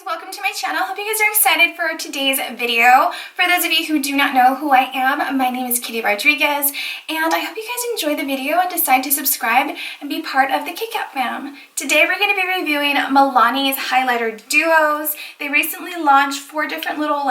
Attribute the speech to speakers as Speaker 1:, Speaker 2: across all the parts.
Speaker 1: welcome to my channel. Hope you guys are excited for today's video. For those of you who do not know who I am, my name is Kitty Rodriguez, and I hope you guys enjoy the video and decide to subscribe and be part of the KitKat fam. Today we're going to be reviewing MILANI's highlighter duos. They recently launched 4 different little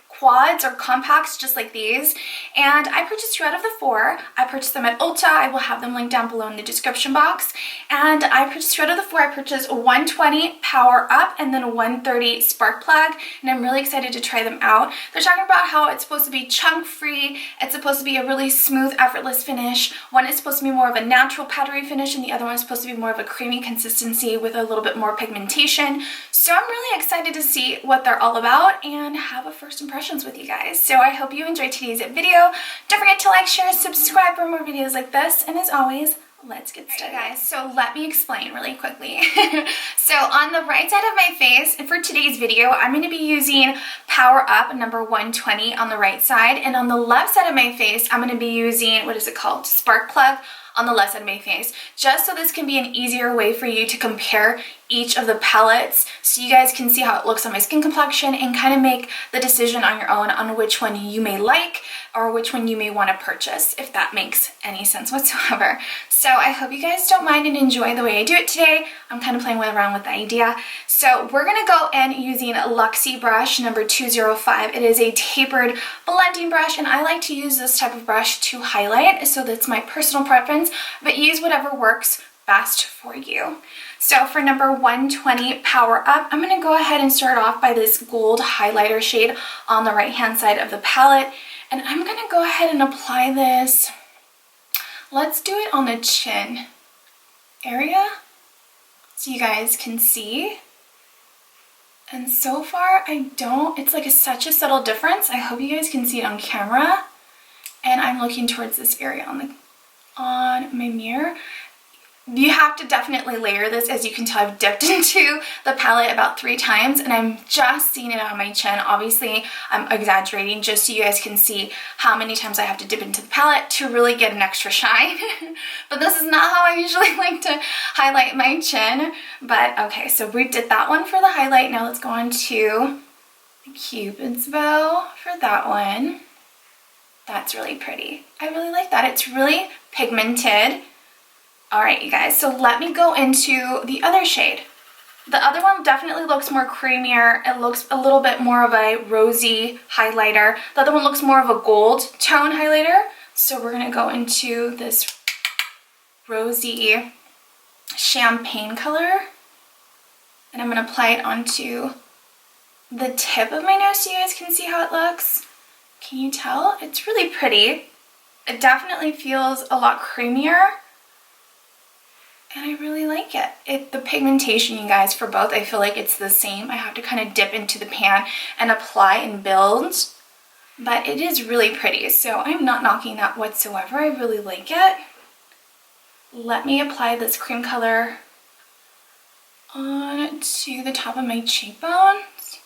Speaker 1: quads or compacts just like these, and I purchased 2 out of the 4. I purchased them at Ulta. I will have them linked down below in the description box. And I purchased 2 out of the 4. I purchased 120 Power Up and then 130 Spark Plug, and I'm really excited to try them out. They're talking about how it's supposed to be chunk free, it's supposed to be a really smooth, effortless finish. One is supposed to be more of a natural powdery finish, and the other one is supposed to be more of a creamy consistency with a little bit more pigmentation. So I'm really excited to see what they're all about and have a first impression with you guys. So I hope you enjoyed today's video. Don't forget to like, share, subscribe for more videos like this, and as always, let's get started. Right, guys, so let me explain really quickly. So on the right side of my face, and for today's video, I'm going to be using Power Up number 120 on the right side, and on the left side of my face, I'm going to be using, what is it called? Spark Plug on the left side of my face, just so this can be an easier way for you to compare each of the palettes so you guys can see how it looks on my skin complexion and kind of make the decision on your own on which one you may like or which one you may want to purchase, if that makes any sense whatsoever. So I hope you guys don't mind and enjoy the way I do it today. I'm kind of playing around with the idea. So we're going to go in using Luxie brush number 205. It is a tapered blending brush, and I like to use this type of brush to highlight, so that's my personal preference, but use whatever works best for you. So for number 120 Power Up, I'm going to go ahead and start off by this gold highlighter shade on the right hand side of the palette, and I'm going to go ahead and apply this. Let's do it on the chin area so you guys can see. And so far it's like such a subtle difference. I hope you guys can see it on camera, and I'm looking towards this area on my mirror. You have to definitely layer this. As you can tell, I've dipped into the palette about 3 times, and I'm just seeing it on my chin. Obviously, I'm exaggerating just so you guys can see how many times I have to dip into the palette to really get an extra shine. But this is not how I usually like to highlight my chin. But okay, so we did that one for the highlight. Now let's go on to the Cupid's bow for that one. That's really pretty. I really like that. It's really pigmented. Alright, you guys, so let me go into the other shade. The other one definitely looks more creamier. It looks a little bit more of a rosy highlighter. The other one looks more of a gold tone highlighter. So we're going to go into this rosy champagne color, and I'm going to apply it onto the tip of my nose so you guys can see how it looks. Can you tell? It's really pretty. It definitely feels a lot creamier, and I really like it. The pigmentation, you guys, for both, I feel like it's the same. I have to kind of dip into the pan and apply and build, but it is really pretty, so I'm not knocking that whatsoever. I really like it. Let me apply this cream color onto the top of my cheekbones,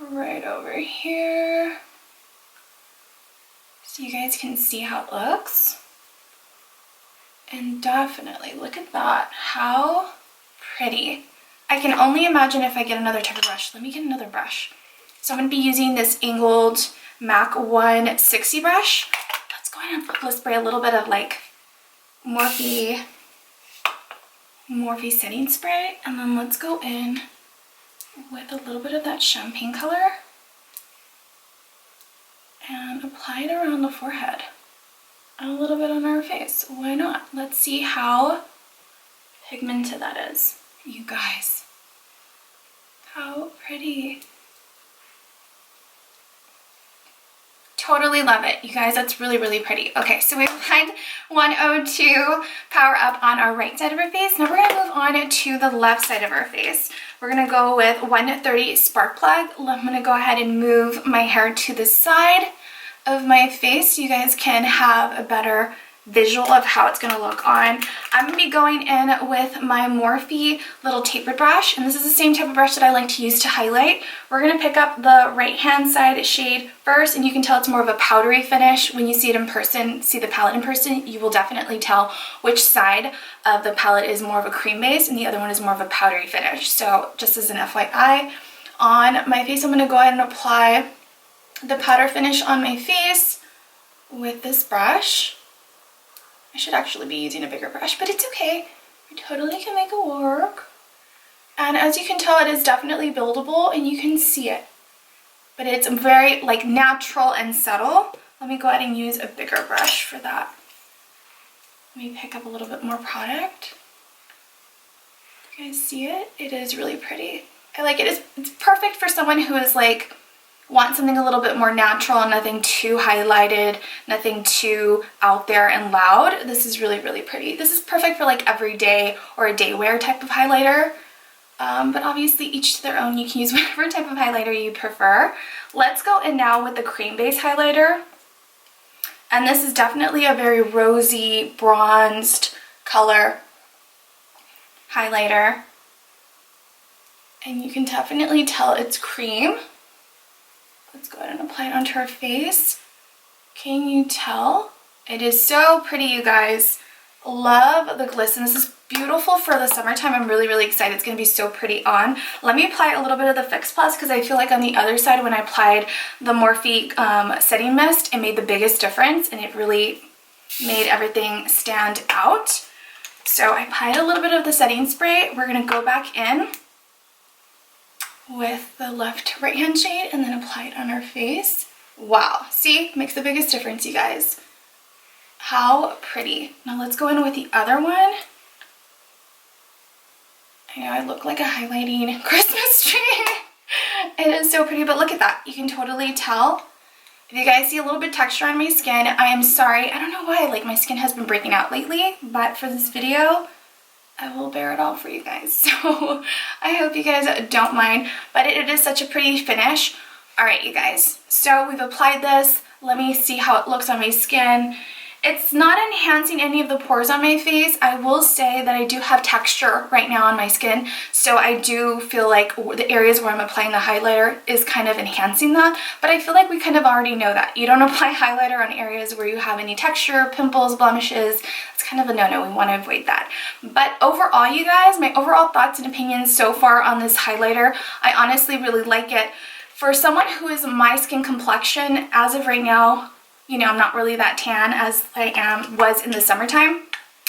Speaker 1: right over here, so you guys can see how it looks. And definitely, look at that. How pretty. I can only imagine if I get another type of brush. Let me get another brush. So I'm going to be using this Angled MAC 160 brush. Let's go ahead and spray a little bit of Morphe setting spray. And then let's go in with a little bit of that champagne color and apply it around the forehead. And a little bit on our face. Why not? Let's see how pigmented that is. You guys, how pretty. Totally love it. You guys, that's really, really pretty. Okay, so we applied 102 Power Up on our right side of our face. Now we're going to move on to the left side of our face. We're going to go with 130 Spark Plug. I'm going to go ahead and move my hair to the side of my face so you guys can have a better visual of how it's gonna look on. I'm gonna be going in with my Morphe little tapered brush, and this is the same type of brush that I like to use to highlight. We're gonna pick up the right hand side shade first, and you can tell it's more of a powdery finish. When you see it in person, see the palette in person, you will definitely tell which side of the palette is more of a cream base and the other one is more of a powdery finish. So just as an FYI, on my face I'm gonna go ahead and apply the powder finish on my face with this brush. I should actually be using a bigger brush, but it's okay. I totally can make it work. And as you can tell, it is definitely buildable and you can see it. But it's very like natural and subtle. Let me go ahead and use a bigger brush for that. Let me pick up a little bit more product. You guys see it? It is really pretty. I like it. It's perfect for someone who is like, want something a little bit more natural, nothing too highlighted, nothing too out there and loud. This is really, really pretty. This is perfect for like everyday or a day wear type of highlighter. But obviously each to their own. You can use whatever type of highlighter you prefer. Let's go in now with the cream base highlighter. And this is definitely a very rosy, bronzed color highlighter. And you can definitely tell it's cream. Let's go ahead and apply it onto our face. Can you tell? It is so pretty, you guys. Love the glisten. This is beautiful for the summertime. I'm really, really excited. It's going to be so pretty on. Let me apply a little bit of the Fix Plus because I feel like on the other side when I applied the Morphe setting mist, it made the biggest difference and it really made everything stand out. So I applied a little bit of the setting spray. We're going to go back in with the left to right hand shade and then apply it on our face. Wow, see, makes the biggest difference, you guys. How pretty. Now let's go in with the other one. I know I look like a highlighting Christmas tree. It is so pretty, but look at that. You can totally tell. If you guys see a little bit of texture on my skin, I am sorry. I don't know why, like my skin has been breaking out lately, but for this video, I will bear it all for you guys. So I hope you guys don't mind, but it is such a pretty finish. All right, you guys, so we've applied this. Let me see how it looks on my skin. It's not enhancing any of the pores on my face. I will say that I do have texture right now on my skin, so I do feel like the areas where I'm applying the highlighter is kind of enhancing that, but I feel like we kind of already know that. You don't apply highlighter on areas where you have any texture, pimples, blemishes. It's kind of a no-no. We want to avoid that. But overall, you guys, my overall thoughts and opinions so far on this highlighter, I honestly really like it. For someone who is my skin complexion, as of right now, you know, I'm not really that tan as I was in the summertime.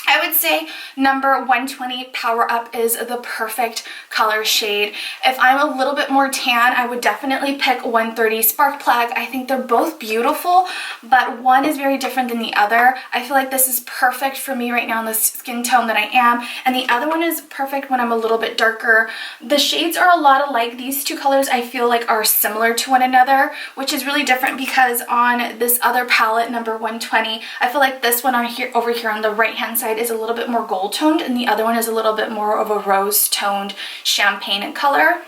Speaker 1: I would say number 120 Power Up is the perfect color shade. If I'm a little bit more tan, I would definitely pick 130 Spark Plug. I think they're both beautiful, but one is very different than the other. I feel like this is perfect for me right now in the skin tone that I am, and the other one is perfect when I'm a little bit darker. The shades are a lot alike. These two colors I feel like are similar to one another, which is really different because on this other palette, number 120, I feel like this one on here, over here on the right hand side, is a little bit more gold toned and the other one is a little bit more of a rose toned champagne in color.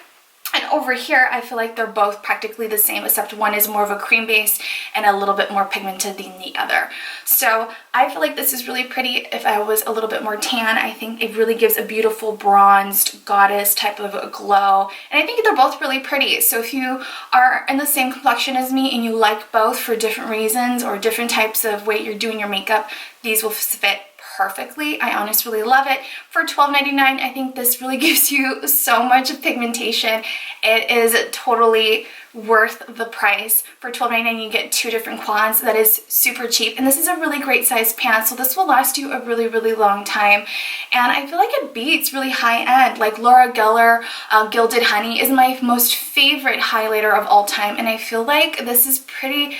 Speaker 1: And over here, I feel like they're both practically the same, except one is more of a cream base and a little bit more pigmented than the other. So I feel like this is really pretty. If I was a little bit more tan, I think it really gives a beautiful bronzed goddess type of a glow. And I think they're both really pretty. So if you are in the same complexion as me and you like both for different reasons or different types of way you're doing your makeup, these will fit perfectly. I honestly really love it. For $12.99, I think this really gives you so much pigmentation. It is totally worth the price. For $12.99, you get 2 different quads. That is super cheap, and this is a really great size pan, so this will last you a really, really long time. And I feel like it beats really high end. Like Laura Geller Gilded Honey is my most favorite highlighter of all time, and I feel like this is pretty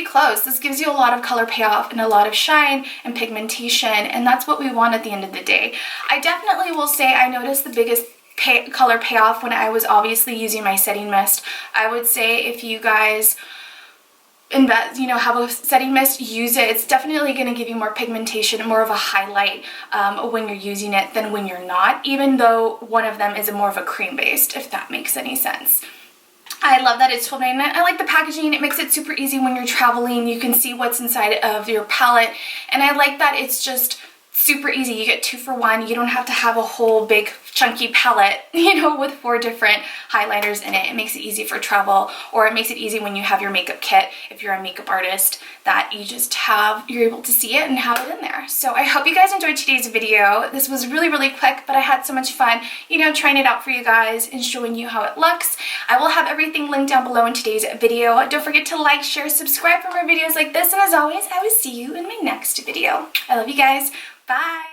Speaker 1: close. This gives you a lot of color payoff and a lot of shine and pigmentation, and that's what we want at the end of the day. I definitely will say I noticed the biggest color payoff when I was obviously using my setting mist. I would say if you guys invest, you know, have a setting mist, use it. It's definitely going to give you more pigmentation, more of a highlight when you're using it than when you're not, even though one of them is more of a cream based, if that makes any sense. I love that it's $12.99. I like the packaging. It makes it super easy when you're traveling. You can see what's inside of your palette. And I like that it's just super easy. You get 2 for 1. You don't have to have a whole big chunky palette, you know, with 4 different highlighters in it. It makes it easy for travel, or it makes it easy when you have your makeup kit, if you're a makeup artist, that you're able to see it and have it in there. So I hope you guys enjoyed today's video. This was really, really quick, but I had so much fun, you know, trying it out for you guys and showing you how it looks. I will have everything linked down below in today's video. Don't forget to like, share, subscribe for more videos like this, and as always, I will see you in my next video. I love you guys. Bye!